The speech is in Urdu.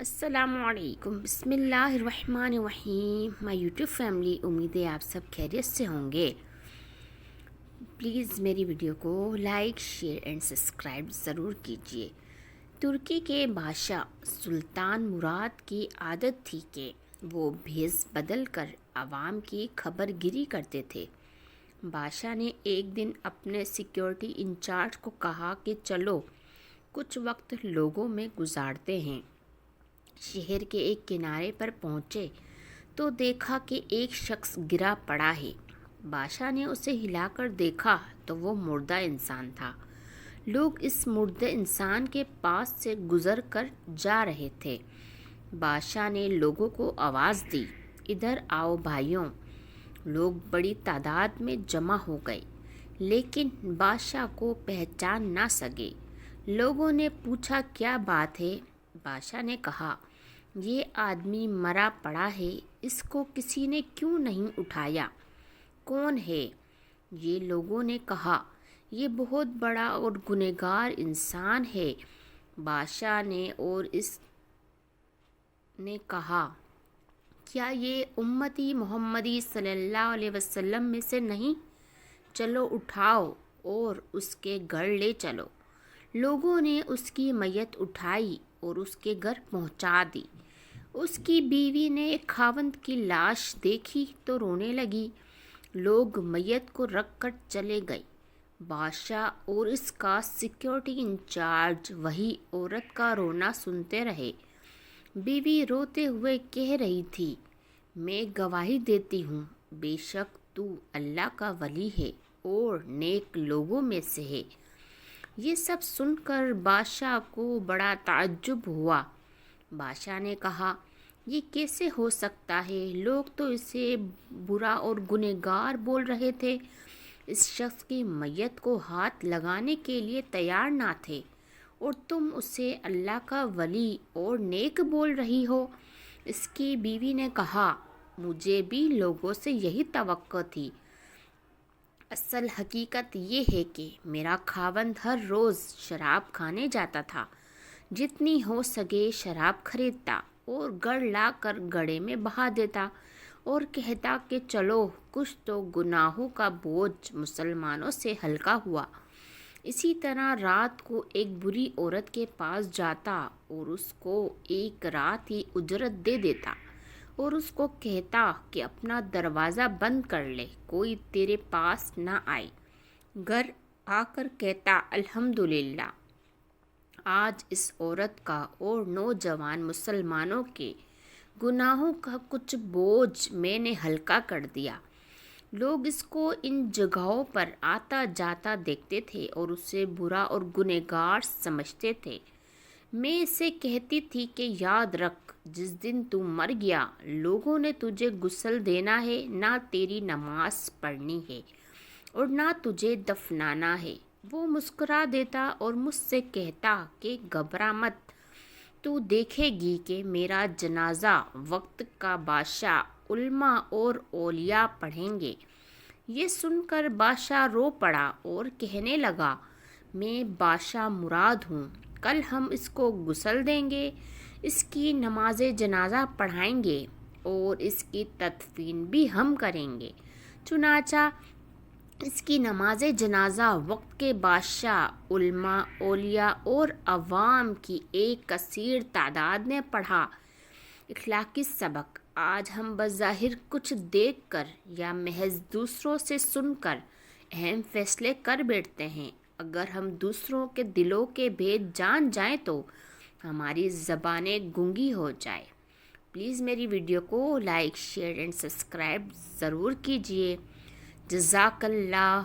السلام علیکم، بسم اللہ الرحمن الرحیم۔ مائی یوٹیوب فیملی، امید ہے آپ سب خیریت سے ہوں گے۔ پلیز میری ویڈیو کو لائک، شیئر اینڈ سبسکرائب ضرور کیجیے۔ ترکی کے بادشاہ سلطان مراد کی عادت تھی کہ وہ بھیس بدل کر عوام کی خبر گیری کرتے تھے۔ بادشاہ نے ایک دن اپنے سیکیورٹی انچارج کو کہا کہ چلو کچھ وقت لوگوں میں گزارتے ہیں۔ شہر کے ایک کنارے پر پہنچے تو دیکھا کہ ایک شخص گرا پڑا ہے۔ بادشاہ نے اسے ہلا کر دیکھا تو وہ مردہ انسان تھا۔ لوگ اس مردہ انسان کے پاس سے گزر کر جا رہے تھے۔ بادشاہ نے لوگوں کو آواز دی، ادھر آؤ بھائیوں۔ لوگ بڑی تعداد میں جمع ہو گئے، لیکن بادشاہ کو پہچان نہ سکے۔ لوگوں نے پوچھا کیا بات ہے؟ بادشاہ نے کہا، یہ آدمی مرا پڑا ہے، اس کو کسی نے کیوں نہیں اٹھایا؟ کون ہے یہ؟ لوگوں نے کہا، یہ بہت بڑا اور گنہگار انسان ہے۔ بادشاہ نے اور اس نے کہا، کیا یہ امتی محمدی صلی اللہ علیہ وسلم میں سے نہیں؟ چلو اٹھاؤ اور اس کے گھر لے چلو۔ لوگوں نے اس کی میت اٹھائی اور اس کے گھر پہنچا دی۔ اس کی بیوی نے خاوند کی لاش دیکھی تو رونے لگی۔ لوگ میت کو رکھ کر چلے گئے۔ بادشاہ اور اس کا سیکیورٹی انچارج وہی عورت کا رونا سنتے رہے۔ بیوی روتے ہوئے کہہ رہی تھی، میں گواہی دیتی ہوں، بے شک تو اللہ کا ولی ہے اور نیک لوگوں میں سے ہے۔ یہ سب سن کر بادشاہ کو بڑا تعجب ہوا۔ بادشاہ نے کہا، یہ کیسے ہو سکتا ہے؟ لوگ تو اسے برا اور گنہگار بول رہے تھے۔ اس شخص کی میت کو ہاتھ لگانے کے لیے تیار نہ تھے، اور تم اسے اللہ کا ولی اور نیک بول رہی ہو۔ اس کی بیوی نے کہا، مجھے بھی لوگوں سے یہی توقع تھی۔ اصل حقیقت یہ ہے کہ میرا خاوند ہر روز شراب کھانے جاتا تھا، جتنی ہو سکے شراب خریدتا اور گھر لا کر گڑھے میں بہا دیتا اور کہتا کہ چلو کچھ تو گناہوں کا بوجھ مسلمانوں سے ہلکا ہوا۔ اسی طرح رات کو ایک بری عورت کے پاس جاتا اور اس کو ایک رات ہی اجرت دے دیتا اور اس کو کہتا کہ اپنا دروازہ بند کر لے، کوئی تیرے پاس نہ آئے۔ گھر آ کر کہتا، الحمدللہ، آج اس عورت کا اور نوجوان مسلمانوں کے گناہوں کا کچھ بوجھ میں نے ہلکا کر دیا۔ لوگ اس کو ان جگہوں پر آتا جاتا دیکھتے تھے اور اسے برا اور گنہگار سمجھتے تھے۔ میں اسے کہتی تھی کہ یاد رکھ، جس دن تو مر گیا لوگوں نے تجھے غسل دینا ہے، نہ تیری نماز پڑھنی ہے اور نہ تجھے دفنانا ہے۔ وہ مسکرا دیتا اور مجھ سے کہتا کہ گھبرا مت، تو دیکھے گی کہ میرا جنازہ وقت کا بادشاہ، علماء اور اولیاء پڑھیں گے۔ یہ سن کر بادشاہ رو پڑا اور کہنے لگا، میں بادشاہ مراد ہوں، کل ہم اس کو غسل دیں گے، اس کی نماز جنازہ پڑھائیں گے اور اس کی تدفین بھی ہم کریں گے۔ چنانچہ اس کی نماز جنازہ وقت کے بادشاہ، علماء، اولیاء اور عوام کی ایک کثیر تعداد نے پڑھا۔ اخلاقی سبق: آج ہم بظاہر کچھ دیکھ کر یا محض دوسروں سے سن کر اہم فیصلے کر بیٹھتے ہیں۔ اگر ہم دوسروں کے دلوں کے بھید جان جائیں تو ہماری زبانیں گونگی ہو جائیں۔ پلیز میری ویڈیو کو لائک، شیئر اینڈ سبسکرائب ضرور کیجیے۔ جزاک اللہ۔